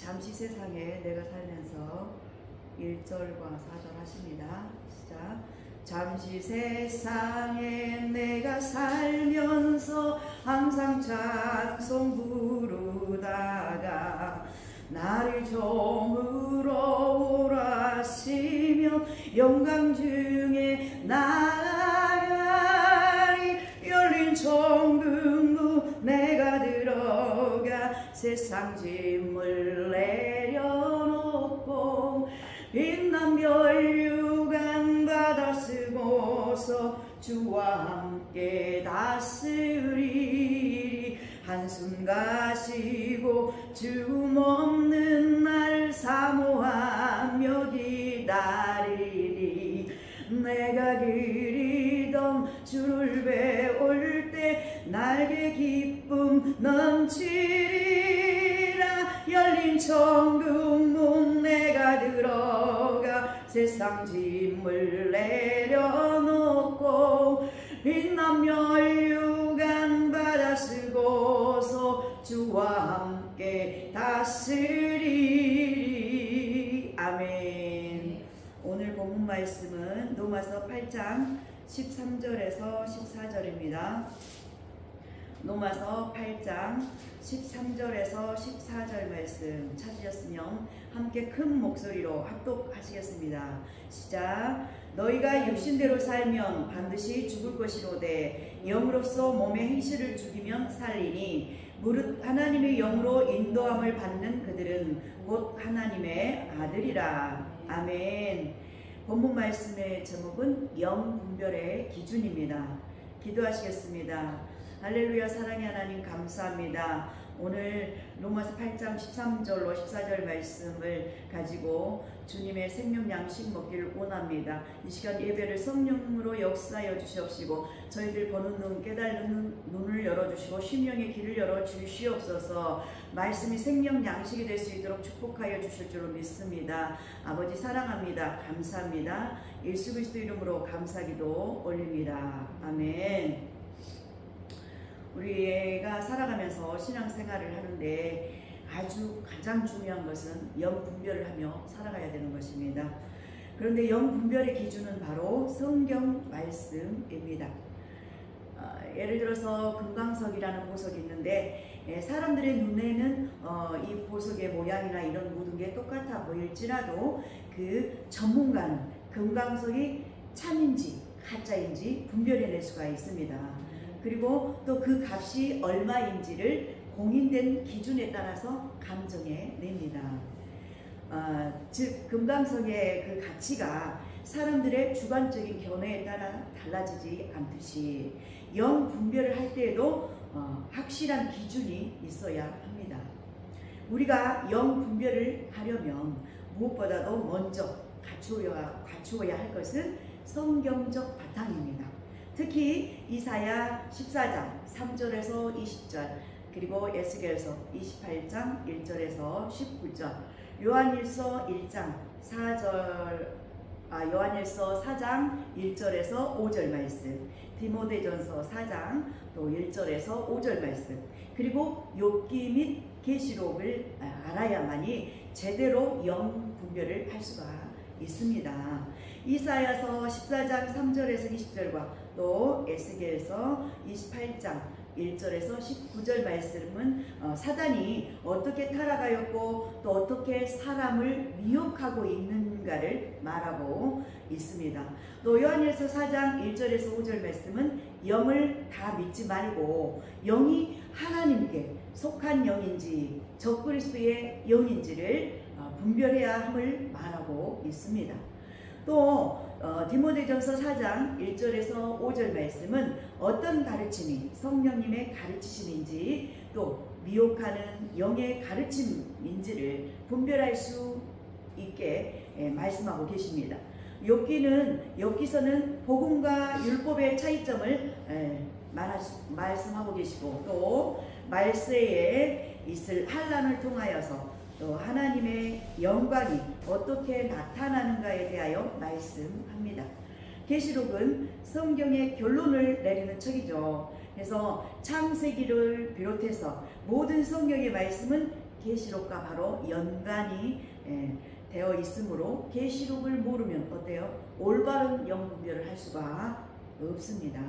잠시 세상에 내가 살면서 1절과 4절 하십니다. 시작. 잠시 세상에 내가 살면서 항상 찬송 부르다가 나를 종으로 오라시며 영광 중에 나아가리. 열린 천국문 내가 들어가 세상 짐을 내려놓고 빛난 별유관 받아 쓰고서 주와 함께 다스리리. 한숨 가시고 주 없는 날 사모하며 기다리리. 내가 그리던 주를 배울 때 날개 기쁨 넘치리라. 열린 천국문 내가 들어가 세상 짐을 내려놓고 빛난 면류관 받아 쓰고서 주와 함께 다스리리. 아멘. 오늘 본문 말씀은 로마서 8장 13절에서 14절입니다. 로마서 8장 13절에서 14절 말씀 찾으셨으면 함께 큰 목소리로 합독하시겠습니다. 시작. 너희가 육신대로 살면 반드시 죽을 것이로되 영으로서 몸의 행실을 죽이면 살리니 무릇 하나님의 영으로 인도함을 받는 그들은 곧 하나님의 아들이라. 아멘. 본문 말씀의 제목은 영분별의 기준입니다. 기도하시겠습니다. 할렐루야. 사랑의 하나님 감사합니다. 오늘 로마서 8장 13절로 14절 말씀을 가지고 주님의 생명 양식 먹기를 원합니다. 이 시간 예배를 성령으로 역사하여 주시옵시고 저희들 보는 눈 깨달는 눈을 열어주시고 심령의 길을 열어주시옵소서. 말씀이 생명 양식이 될 수 있도록 축복하여 주실 줄로 믿습니다. 아버지 사랑합니다. 감사합니다. 예수 그리스도 이름으로 감사기도 올립니다. 아멘. 우리가 살아가면서 신앙생활을 하는데 아주 가장 중요한 것은 영분별을 하며 살아가야 되는 것입니다. 그런데 영분별의 기준은 바로 성경 말씀입니다. 예를 들어서 금강석이라는 보석이 있는데 사람들의 눈에는 이 보석의 모양이나 이런 모든 게 똑같아 보일지라도 그 전문가는 금강석이 참인지 가짜인지 분별해낼 수가 있습니다. 그리고 또 그 값이 얼마인지를 공인된 기준에 따라서 감정해냅니다. 즉 금강석의 그 가치가 사람들의 주관적인 견해에 따라 달라지지 않듯이 영 분별을 할 때에도 확실한 기준이 있어야 합니다. 우리가 영 분별을 하려면 무엇보다도 먼저 갖추어야 할 것은 성경적 바탕입니다. 특히 이사야 14장 3절에서 20절 그리고 에스겔서 28장 1절에서 19절 요한일서 4장 1절에서 5절 말씀 디모데전서 4장 또 1절에서 5절 말씀 그리고 욥기 및 계시록을 알아야만이 제대로 영 분별을 할 수가 있습니다. 이사야서 14장 3절에서 20절과 또 에스겔서 28장 1절에서 19절 말씀은 사단이 어떻게 타락하였고 또 어떻게 사람을 미혹하고 있는가를 말하고 있습니다. 또 요한일서 4장 1절에서 5절 말씀은 영을 다 믿지 말고 영이 하나님께 속한 영인지 적그리스도의 영인지를 분별해야 함을 말하고 있습니다. 또 디모데전서 4장 1절에서 5절 말씀은 어떤 가르침이 성령님의 가르치심인지 또 미혹하는 영의 가르침인지를 분별할 수 있게 말씀하고 계십니다. 욥기서는 복음과 율법의 차이점을 말씀하고 계시고 또 말세에 있을 환난을 통하여서 또 하나님의 영광이 어떻게 나타나는가에 대하여 말씀합니다. 계시록은 성경의 결론을 내리는 책이죠. 그래서 창세기를 비롯해서 모든 성경의 말씀은 계시록과 바로 연관이 되어 있으므로 계시록을 모르면 어때요? 올바른 영분별을 할 수가 없습니다.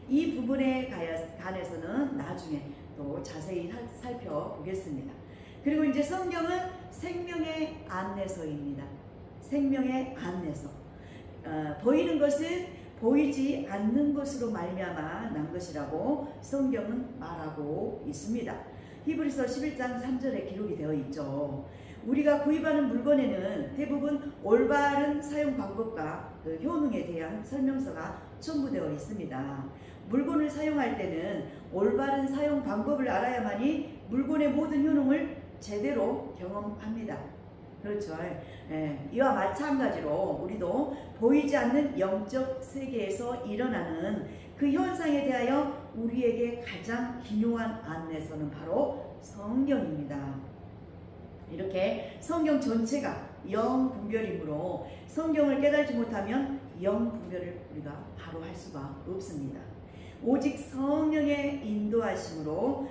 이 부분에 관해서는 나중에 또 자세히 살펴보겠습니다. 그리고 이제 성경은 생명의 안내서입니다. 생명의 안내서. 보이는 것은 보이지 않는 것으로 말미암아 난 것이라고 성경은 말하고 있습니다. 히브리서 11장 3절에 기록이 되어 있죠. 우리가 구입하는 물건에는 대부분 올바른 사용 방법과 그 효능에 대한 설명서가 첨부되어 있습니다. 물건을 사용할 때는 올바른 사용 방법을 알아야만이 물건의 모든 효능을 제대로 경험합니다. 그렇죠. 이와 마찬가지로 우리도 보이지 않는 영적 세계에서 일어나는 그 현상에 대하여 우리에게 가장 기묘한 안내서는 바로 성경입니다. 이렇게 성경 전체가 영분별이므로 성경을 깨달지 못하면 영분별을 우리가 바로 할 수가 없습니다. 오직 성령의 인도하심으로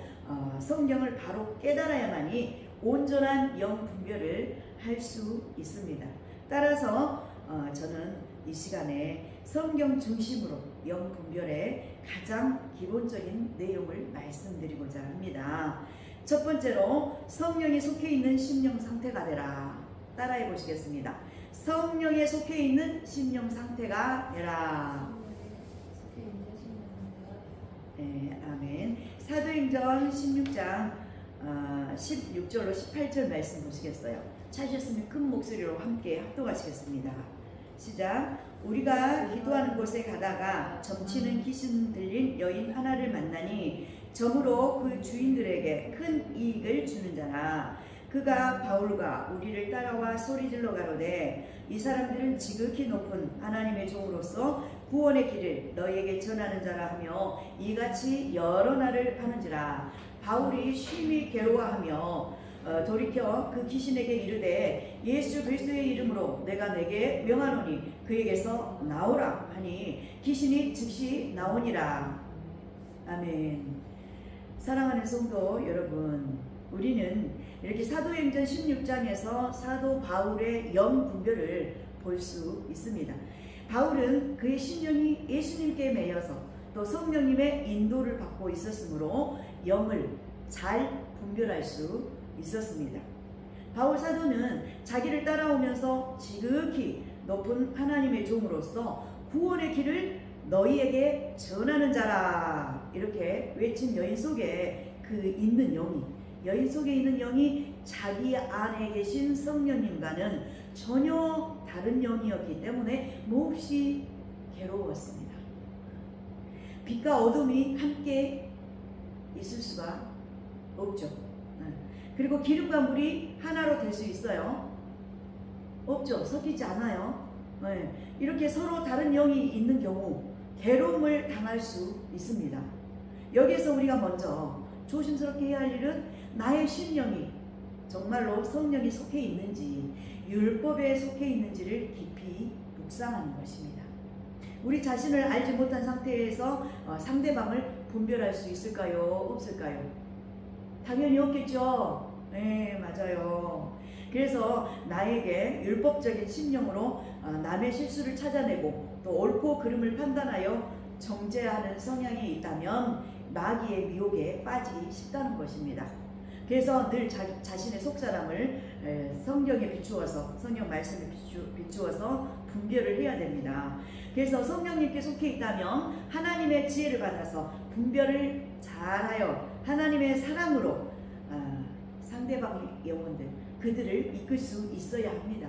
성경을 바로 깨달아야만이 온전한 영분별을 할 수 있습니다. 따라서 저는 이 시간에 성경 중심으로 영분별의 가장 기본적인 내용을 말씀드리고자 합니다. 첫 번째로 성령이 속해 있는 심령 상태가 되라. 따라해 보시겠습니다. 성령에 속해 있는 심령 상태가 되라. 네, 아멘. 사도행전 16장 16절로 18절 말씀 보시겠어요? 찾으셨으면 큰 목소리로 함께 합독하시겠습니다. 시작. 우리가 기도하는 곳에 가다가 점치는 귀신 들린 여인 하나를 만나니 점으로 그 주인들에게 큰 이익을 주는 자라. 그가 바울과 우리를 따라와 소리질러 가로되 이 사람들은 지극히 높은 하나님의 종으로서 구원의 길을 너희에게 전하는 자라 하며 이같이 여러 날을 하는지라. 바울이 심히 괴로워하며 돌이켜 그 귀신에게 이르되 예수 그리스도의 이름으로 내가 내게 명하노니 그에게서 나오라 하니 귀신이 즉시 나오니라. 아멘. 사랑하는 성도 여러분, 우리는 이렇게 사도행전 16장에서 사도 바울의 영분별을 볼 수 있습니다. 바울은 그의 심령이 예수님께 매여서 또 성령님의 인도를 받고 있었으므로 영을 잘 분별할 수 있었습니다. 바울 사도는 자기를 따라오면서 지극히 높은 하나님의 종으로서 구원의 길을 너희에게 전하는 자라 이렇게 외친 여인 속에 여인 속에 있는 영이 자기 안에 계신 성령님과는 전혀 다른 영이었기 때문에 몹시 괴로웠습니다. 빛과 어둠이 함께 있을 수가 없죠. 그리고 기름과 물이 하나로 될 수 있어요? 없죠. 섞이지 않아요. 이렇게 서로 다른 영이 있는 경우 괴로움을 당할 수 있습니다. 여기에서 우리가 먼저 조심스럽게 해야 할 일은 나의 심령이 정말로 성령이 속해 있는지 율법에 속해 있는지를 깊이 묵상하는 것입니다. 우리 자신을 알지 못한 상태에서 상대방을 분별할 수 있을까요? 없을까요? 당연히 없겠죠. 네, 맞아요. 그래서 나에게 율법적인 심령으로 남의 실수를 찾아내고 또 옳고 그름을 판단하여 정죄하는 성향이 있다면 마귀의 미혹에 빠지기 쉽다는 것입니다. 그래서 늘 자신의 속사람을 성경에 비추어서 성경 말씀에 비추어서 분별을 해야 됩니다. 그래서 성령님께 속해 있다면 하나님의 지혜를 받아서 분별을 잘하여 하나님의 사랑으로 상대방의 영혼들 그들을 이끌 수 있어야 합니다.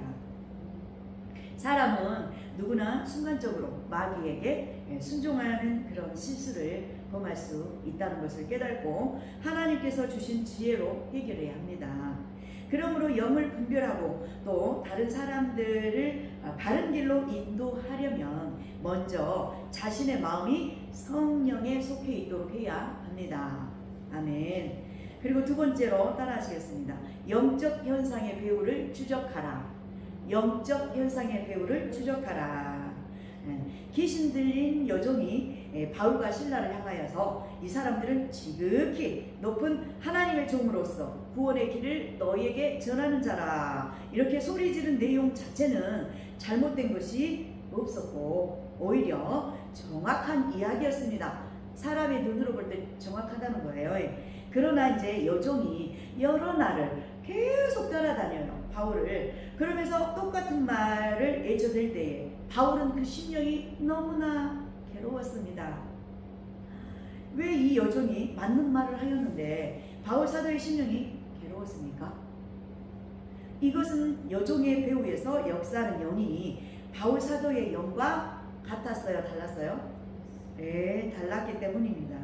사람은 누구나 순간적으로 마귀에게 순종하는 그런 실수를 범할 수 있다는 것을 깨닫고 하나님께서 주신 지혜로 해결해야 합니다. 그러므로 영을 분별하고 또 다른 사람들을 바른 길로 인도하려면 먼저 자신의 마음이 성령에 속해 있도록 해야 합니다. 아멘. 그리고 두 번째로 따라하시겠습니다. 영적 현상의 배후를 추적하라. 영적 현상의 배후를 추적하라. 귀신 들린 여종이 바울과 실라를 향하여서 이 사람들은 지극히 높은 하나님의 종으로서 구원의 길을 너희에게 전하는 자라. 이렇게 소리 지른 내용 자체는 잘못된 것이 없었고 오히려 정확한 이야기였습니다. 사람의 눈으로 볼 때 정확하다는 거예요. 그러나 이제 여종이 여러 날을 계속 따라다녀요, 바울을. 그러면서 똑같은 말을 애쳐댈 때에 바울은 그 심령이 너무나 괴로웠습니다. 왜 이 여종이 맞는 말을 하였는데 바울 사도의 심령이 괴로웠습니까? 이것은 여종의 배후에서 역사하는 영이 바울 사도의 영과 같았어요, 달랐어요? 네, 달랐기 때문입니다.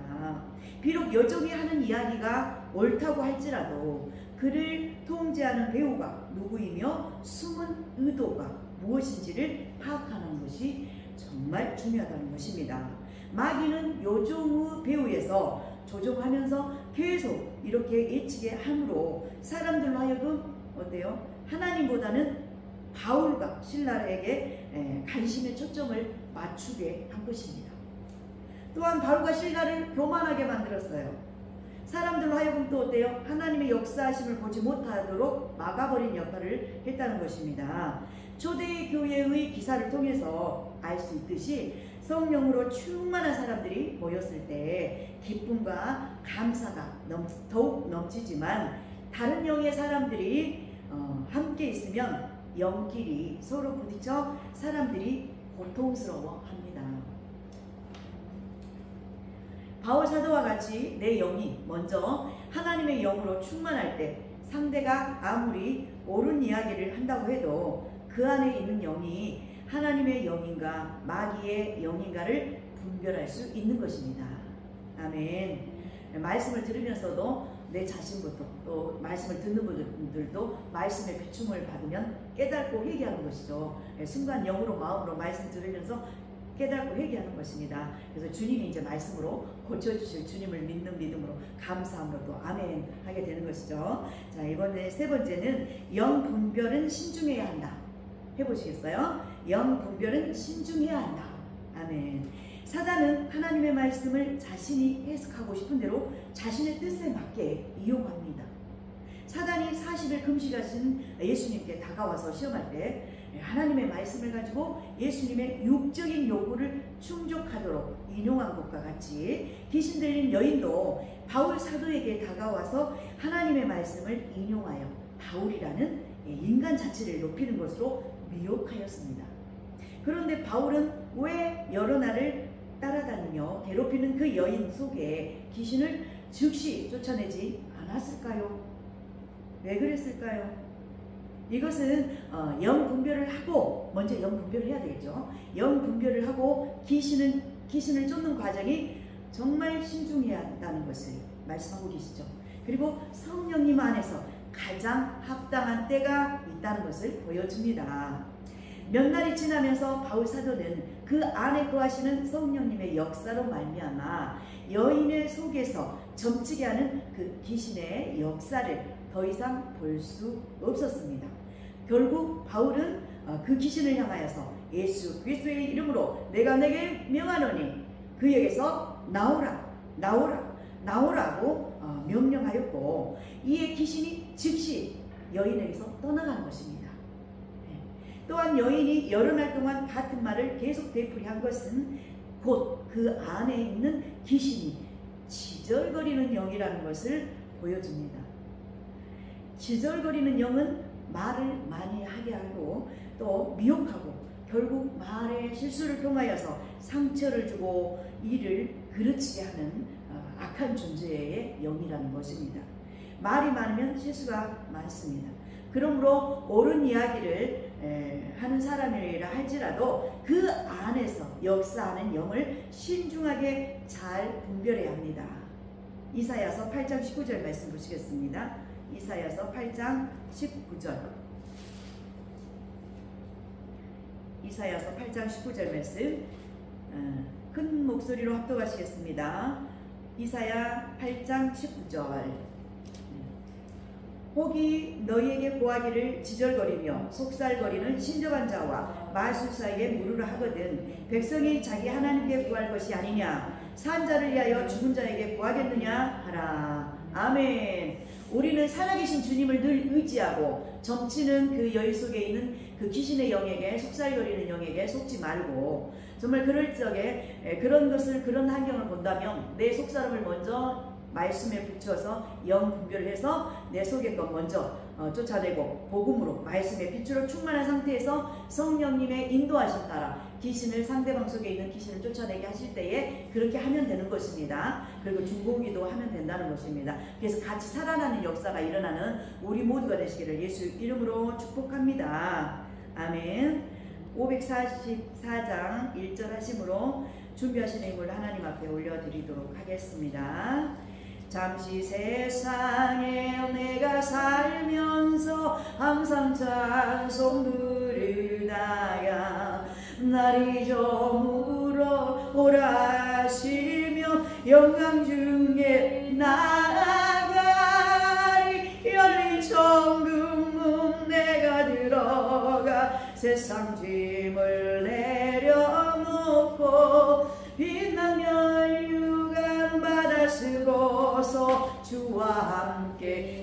비록 여종이 하는 이야기가 옳다고 할지라도 그를 통제하는 배우가 누구이며 숨은 의도가 무엇인지를 파악하는 것이 정말 중요하다는 것입니다. 마귀는 여종의 배후에서 조종하면서 계속 이렇게 예측에 함으로 사람들로 하여금 어때요? 하나님보다는 바울과 실라에게 관심의 초점을 맞추게 한 것입니다. 또한 바울과 실라를 교만하게 만들었어요. 사람들로 하여금 또 어때요? 하나님의 역사하심을 보지 못하도록 막아버린 역할을 했다는 것입니다. 초대 교회의 기사를 통해서 알 수 있듯이 성령으로 충만한 사람들이 모였을 때 기쁨과 감사가 더욱 넘치지만 다른 영의 사람들이 함께 있으면 영끼리 서로 부딪혀 사람들이 고통스러워합니다. 바울 사도와 같이 내 영이 먼저 하나님의 영으로 충만할 때 상대가 아무리 옳은 이야기를 한다고 해도 그 안에 있는 영이 하나님의 영인가 마귀의 영인가를 분별할 수 있는 것입니다. 아멘. 말씀을 들으면서도 내 자신부터 또 말씀을 듣는 분들도 말씀의 비춤을 받으면 깨닫고 회개하는 것이죠. 순간 영으로 마음으로 말씀 들으면서 깨닫고 회개하는 것입니다. 그래서 주님이 이제 말씀으로 고쳐주실 주님을 믿는 믿음으로 감사함으로 또 아멘 하게 되는 것이죠. 자, 이번에 세 번째는 영 분별은 신중해야 한다. 해보시겠어요? 영 분별은 신중해야 한다. 아멘. 사단은 하나님의 말씀을 자신이 해석하고 싶은 대로 자신의 뜻에 맞게 이용합니다. 사단이 40일 금식하신 예수님께 다가와서 시험할 때 하나님의 말씀을 가지고 예수님의 육적인 요구를 충족하도록 인용한 것과 같이 귀신 들린 여인도 바울 사도에게 다가와서 하나님의 말씀을 인용하여 바울이라는 인간 자체를 높이는 것으로 미혹하였습니다. 그런데 바울은 왜 여러 날을 따라다니며 괴롭히는 그 여인 속에 귀신을 즉시 쫓아내지 않았을까요? 왜 그랬을까요? 이것은 영 분별을 하고 먼저 영 분별을 해야 되겠죠. 영 분별을 하고 귀신을 쫓는 과정이 정말 신중해야 한다는 것을 말씀하고 계시죠. 그리고 성령님 안에서 가장 합당한 때가 있다는 것을 보여줍니다. 몇 날이 지나면서 바울 사도는 그 안에 거하시는 성령님의 역사로 말미암아 여인의 속에서 점치게 하는 그 귀신의 역사를 더 이상 볼 수 없었습니다. 결국 바울은 그 귀신을 향하여서 예수 그리스도의 이름으로 내가 내게 명하노니 그에게서 나오라 나오라 나오라고 명령하였고 이에 귀신이 즉시 여인에게서 떠나가는 것입니다. 또한 여인이 여러 날 동안 같은 말을 계속 되풀이한 것은 곧 그 안에 있는 귀신이 지절거리는 영이라는 것을 보여줍니다. 지절거리는 영은 말을 많이 하게 하고 또 미혹하고 결국 말의 실수를 통하여서 상처를 주고 일을 그르치게 하는 악한 존재의 영이라는 것입니다. 말이 많으면 실수가 많습니다. 그러므로 옳은 이야기를 하는 사람이라 할지라도 그 안에서 역사하는 영을 신중하게 잘 분별해야 합니다. 이사야서 8장 19절 말씀 보시겠습니다. 이사야서 8장 19절 이사야서 8장 19절 말씀 큰 목소리로 합독하시겠습니다. 이사야 8장 19절 혹이 너희에게 고하기를 지절거리며 속살거리는 신접한 자와 마술사에게 물으라 하거든 백성이 자기 하나님께 구할 것이 아니냐 산 자를 위하여 죽은 자에게 구하겠느냐 하라. 아멘. 우리는 살아계신 주님을 늘 의지하고 점치는 그 여인 속에 있는 그 귀신의 영에게, 속살거리는 영에게 속지 말고, 정말 그럴 적에 그런 것을, 그런 환경을 본다면 내 속사람을 먼저 말씀에 붙여서 영 분별을 해서 내 속의 것 먼저 쫓아내고, 복음으로 말씀의 빛으로 충만한 상태에서 성령님의 인도하심 따라 귀신을, 상대방 속에 있는 귀신을 쫓아내게 하실 때에 그렇게 하면 되는 것입니다. 그리고 중보기도 하면 된다는 것입니다. 그래서 같이 살아나는 역사가 일어나는 우리 모두가 되시기를 예수 이름으로 축복합니다. 아멘. 544장 1절 하심으로 준비하신 인물 하나님 앞에 올려드리도록 하겠습니다. 잠시 세상에 내가 살면서 항상 찬송 부르다가 날이 저물어 오라시며 영광 중에 나아가리. 열린 천국문 내가 들어가 세상 짐을 내려놓고 빛난 멸류관 받아 쓰고서 주와 함께